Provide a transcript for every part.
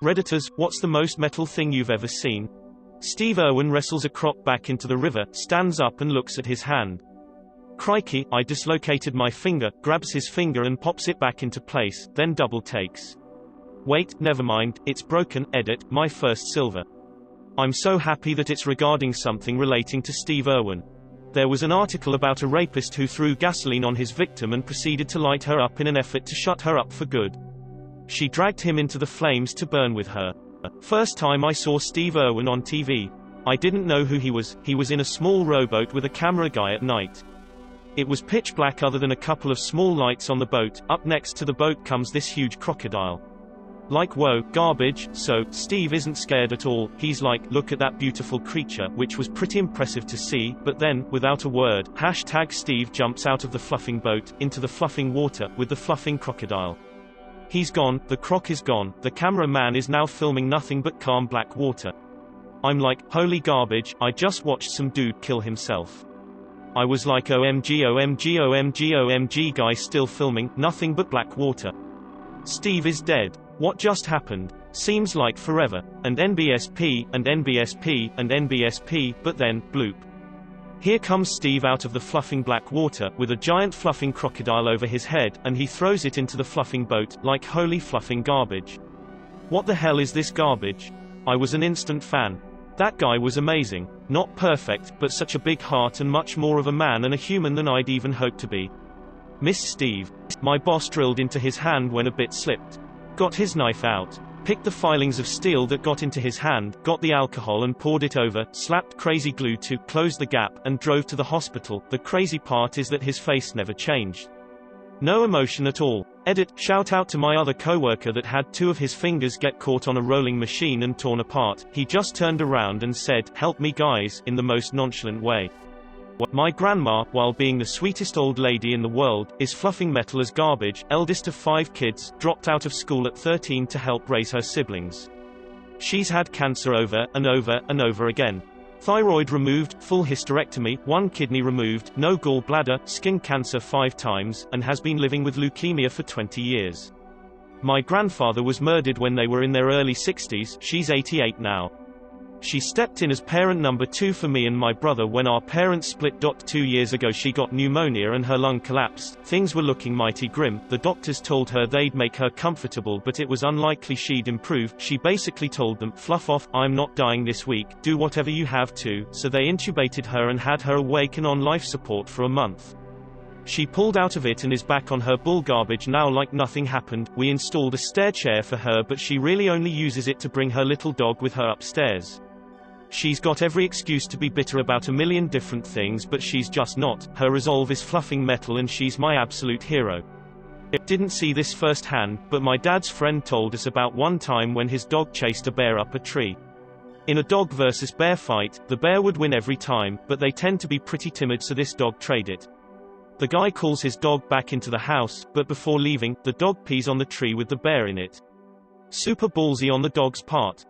Redditors, what's the most metal thing you've ever seen? Steve Irwin wrestles a croc back into the river, stands up and looks at his hand. Crikey, I dislocated my finger, grabs his finger and pops it back into place, then double takes. Wait, never mind, it's broken, edit, my first silver. I'm so happy that it's regarding something relating to Steve Irwin. There was an article about a rapist who threw gasoline on his victim and proceeded to light her up in an effort to shut her up for good. She dragged him into the flames to burn with her. First time I saw Steve Irwin on TV. I didn't know who he was in a small rowboat with a camera guy at night. It was pitch black other than a couple of small lights on the boat. Up next to the boat comes this huge crocodile. Like whoa, garbage. So, Steve isn't scared at all, he's like, look at that beautiful creature, which was pretty impressive to see, but then, without a word, #Steve jumps out of the fluffing boat, into the fluffing water, with the fluffing crocodile. He's gone, the croc is gone, the camera man is now filming nothing but calm black water. I'm like, holy garbage, I just watched some dude kill himself. I was like OMG OMG OMG OMG, guy still filming, nothing but black water. Steve is dead. What just happened? Seems like forever. And NBSP, and NBSP, and NBSP, but then, bloop. Here comes Steve out of the fluffing black water, with a giant fluffing crocodile over his head, and he throws it into the fluffing boat, like holy fluffing garbage. What the hell is this garbage? I was an instant fan. That guy was amazing. Not perfect, but such a big heart and much more of a man and a human than I'd even hoped to be. Miss Steve. My boss drilled into his hand when a bit slipped. Got his knife out. Picked the filings of steel that got into his hand, got the alcohol and poured it over, slapped crazy glue to, closed the gap, and drove to the hospital. The crazy part is that his face never changed. No emotion at all. Edit, shout out to my other coworker that had 2 of his fingers get caught on a rolling machine and torn apart. He just turned around and said, help me guys, in the most nonchalant way. My grandma, while being the sweetest old lady in the world, is fluffing metal as garbage, eldest of 5 kids, dropped out of school at 13 to help raise her siblings. She's had cancer over, and over, and over again. Thyroid removed, full hysterectomy, 1 kidney removed, no gallbladder, skin cancer 5 times, and has been living with leukemia for 20 years. My grandfather was murdered when they were in their early 60s, she's 88 now. She stepped in as parent number 2 for me and my brother when our parents split. 2 years ago she got pneumonia and her lung collapsed. Things were looking mighty grim. The doctors told her they'd make her comfortable but it was unlikely she'd improve. She basically told them, fluff off, I'm not dying this week, do whatever you have to, so they intubated her and had her awake and on life support for a month. She pulled out of it and is back on her bull garbage now like nothing happened. We installed a stair chair for her but she really only uses it to bring her little dog with her upstairs. She's got every excuse to be bitter about a million different things but she's just not. Her resolve is fluffing metal and she's my absolute hero. I didn't see this firsthand, but my dad's friend told us about one time when his dog chased a bear up a tree. In a dog versus bear fight, the bear would win every time, but they tend to be pretty timid so this dog traded it. The guy calls his dog back into the house, but before leaving, the dog pees on the tree with the bear in it. Super ballsy on the dog's part.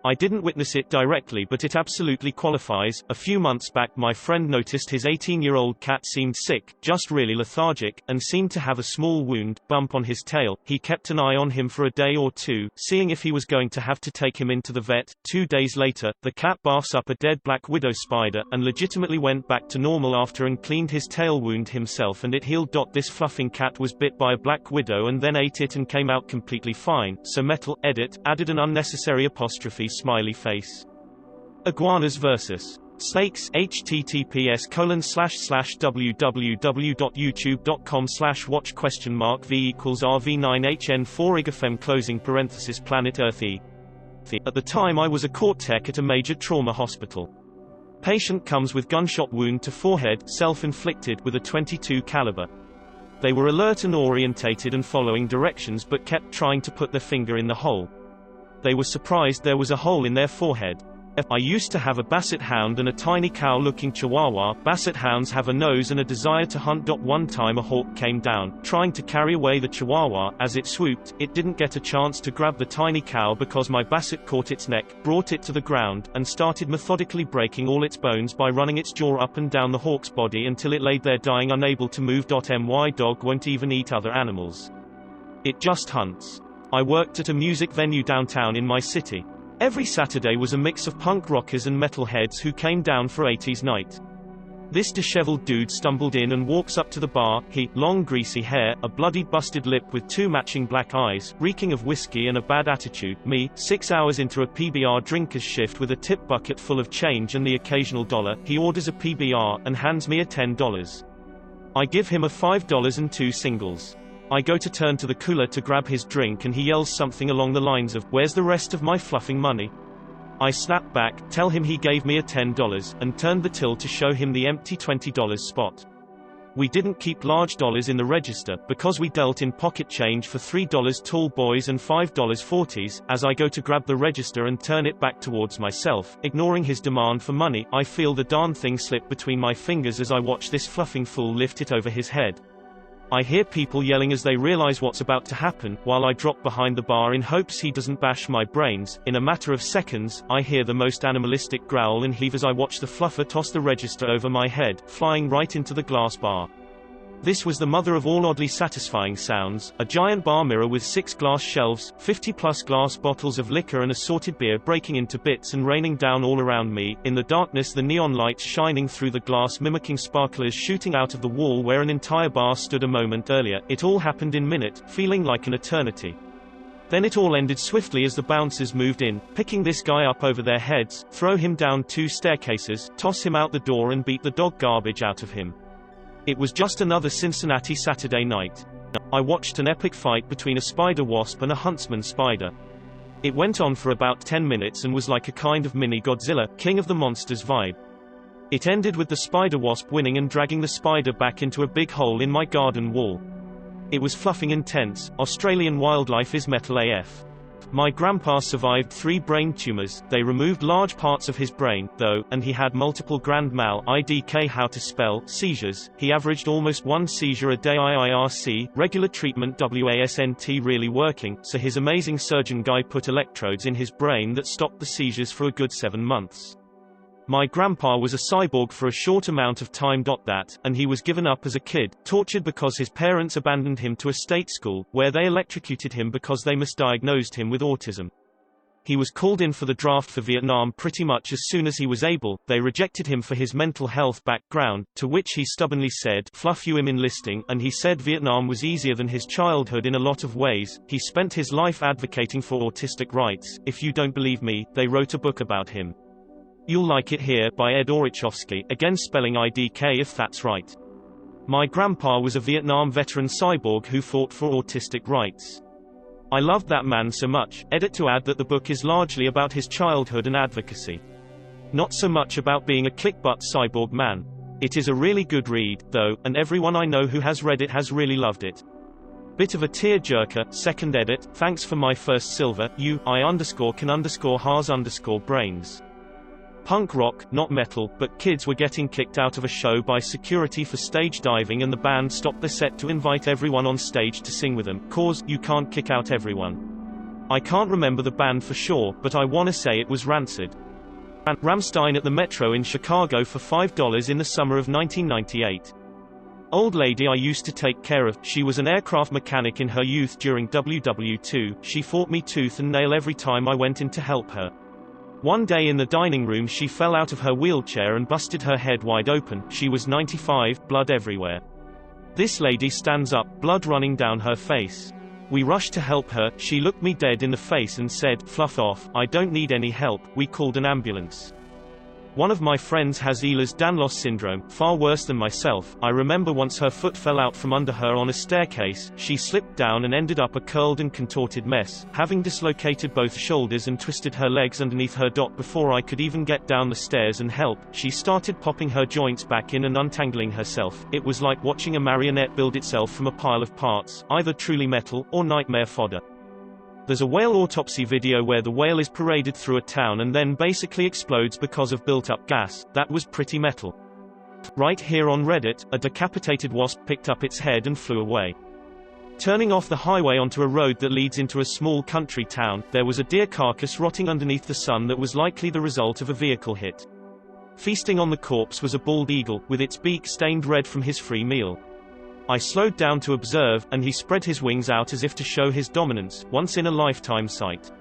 I didn't witness it directly but it absolutely qualifies. A few months back my friend noticed his 18-year-old cat seemed sick, just really lethargic, and seemed to have a small wound, bump on his tail. He kept an eye on him for a day or 2, seeing if he was going to have to take him into the vet. 2 days later, the cat barfs up a dead black widow spider, and legitimately went back to normal after and cleaned his tail wound himself and it healed. This fluffing cat was bit by a black widow and then ate it and came out completely fine. So metal, edit, added an unnecessary apostrophe smiley face. Iguanas vs. snakes. https://www.youtube.com/watch?v=rv9hn4 igafem closing parenthesis planet Earth E. At the time I was a court tech at a major trauma hospital. Patient comes with gunshot wound to forehead, self-inflicted, with a .22 caliber. They were alert and orientated and following directions but kept trying to put their finger in the hole. They were surprised there was a hole in their forehead. I used to have a basset hound and a tiny cow-looking chihuahua. Basset hounds have a nose and a desire to hunt. One time a hawk came down, trying to carry away the chihuahua. As it swooped, it didn't get a chance to grab the tiny cow because my basset caught its neck, brought it to the ground, and started methodically breaking all its bones by running its jaw up and down the hawk's body until it laid there dying, unable to move. My dog won't even eat other animals. It just hunts. I worked at a music venue downtown in my city. Every Saturday was a mix of punk rockers and metalheads who came down for 80s night. This disheveled dude stumbled in and walks up to the bar, he, long greasy hair, a bloody busted lip with 2 matching black eyes, reeking of whiskey and a bad attitude, me, 6 hours into a PBR drinker's shift with a tip bucket full of change and the occasional dollar, he orders a PBR, and hands me a $10. I give him a $5 and 2 singles. I go to turn to the cooler to grab his drink and he yells something along the lines of, "Where's the rest of my fluffing money?" I snap back, tell him he gave me a $10, and turned the till to show him the empty $20 spot. We didn't keep large dollars in the register, because we dealt in pocket change for $3 tall boys and $5 40s. As I go to grab the register and turn it back towards myself, ignoring his demand for money, I feel the darn thing slip between my fingers as I watch this fluffing fool lift it over his head. I hear people yelling as they realize what's about to happen, while I drop behind the bar in hopes he doesn't bash my brains. In a matter of seconds, I hear the most animalistic growl and heave as I watch the fluffer toss the register over my head, flying right into the glass bar. This was the mother of all oddly satisfying sounds, a giant bar mirror with 6 glass shelves, 50-plus glass bottles of liquor and assorted beer breaking into bits and raining down all around me. In the darkness, the neon lights shining through the glass mimicking sparklers shooting out of the wall where an entire bar stood a moment earlier. It all happened in minutes, feeling like an eternity. Then it all ended swiftly as the bouncers moved in, picking this guy up over their heads, throw him down 2 staircases, toss him out the door and beat the dog garbage out of him. It was just another Cincinnati Saturday night. I watched an epic fight between a spider wasp and a huntsman spider. It went on for about 10 minutes and was like a kind of mini Godzilla, King of the Monsters vibe. It ended with the spider wasp winning and dragging the spider back into a big hole in my garden wall. It was fluffing intense. Australian wildlife is metal AF. My grandpa survived 3 brain tumors. They removed large parts of his brain, though, and he had multiple grand mal (IDK how to spell) seizures. He averaged almost 1 seizure a day IIRC, regular treatment wasn't really working, so his amazing surgeon guy put electrodes in his brain that stopped the seizures for a good 7 months. My grandpa was a cyborg for a short amount of time. And he was given up as a kid, tortured because his parents abandoned him to a state school, where they electrocuted him because they misdiagnosed him with autism. He was called in for the draft for Vietnam pretty much as soon as he was able. They rejected him for his mental health background, to which he stubbornly said, "Fluff you, I'm enlisting," and he said Vietnam was easier than his childhood in a lot of ways. He spent his life advocating for autistic rights. If you don't believe me, they wrote a book about him. You'll like it here, by Ed Orichovsky, again spelling IDK if that's right. My grandpa was a Vietnam veteran cyborg who fought for autistic rights. I loved that man so much. Edit to add that the book is largely about his childhood and advocacy. Not so much about being a click-butt cyborg man. It is a really good read, though, and everyone I know who has read it has really loved it. Bit of a tear-jerker. Second edit. Thanks for my first silver. I_can_Haas_brains. Punk rock, not metal, but kids were getting kicked out of a show by security for stage diving and the band stopped the set to invite everyone on stage to sing with them, cause you can't kick out everyone. I can't remember the band for sure, but I wanna say it was Rancid. Rammstein at the Metro in Chicago for $5 in the summer of 1998. Old lady I used to take care of, she was an aircraft mechanic in her youth during WW2, she fought me tooth and nail every time I went in to help her. One day in the dining room she fell out of her wheelchair and busted her head wide open. She was 95, blood everywhere. This lady stands up, blood running down her face. We rushed to help her, she looked me dead in the face and said, "Fluff off, I don't need any help." We called an ambulance. One of my friends has Ehlers-Danlos syndrome, far worse than myself. I remember once her foot fell out from under her on a staircase, she slipped down and ended up a curled and contorted mess, having dislocated both shoulders and twisted her legs underneath her. Before I could even get down the stairs and help, she started popping her joints back in and untangling herself. It was like watching a marionette build itself from a pile of parts, either truly metal, or nightmare fodder. There's a whale autopsy video where the whale is paraded through a town and then basically explodes because of built-up gas. That was pretty metal. Right here on Reddit, a decapitated wasp picked up its head and flew away. Turning off the highway onto a road that leads into a small country town, there was a deer carcass rotting underneath the sun that was likely the result of a vehicle hit. Feasting on the corpse was a bald eagle, with its beak stained red from his free meal. I slowed down to observe, and he spread his wings out as if to show his dominance, once-in-a-lifetime sight.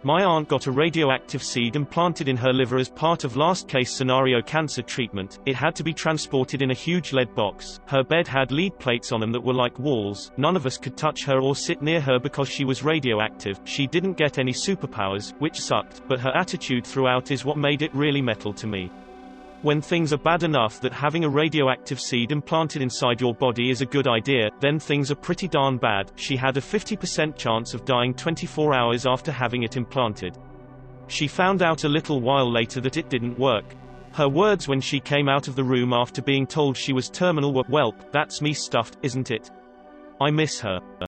My aunt got a radioactive seed implanted in her liver as part of last-case scenario cancer treatment. It had to be transported in a huge lead box. Her bed had lead plates on them that were like walls. None of us could touch her or sit near her because she was radioactive. She didn't get any superpowers, which sucked, but her attitude throughout is what made it really metal to me. When things are bad enough that having a radioactive seed implanted inside your body is a good idea, then things are pretty darn bad. She had a 50% chance of dying 24 hours after having it implanted. She found out a little while later that it didn't work. Her words when she came out of the room after being told she was terminal were, "Welp, that's me stuffed, isn't it? I miss her."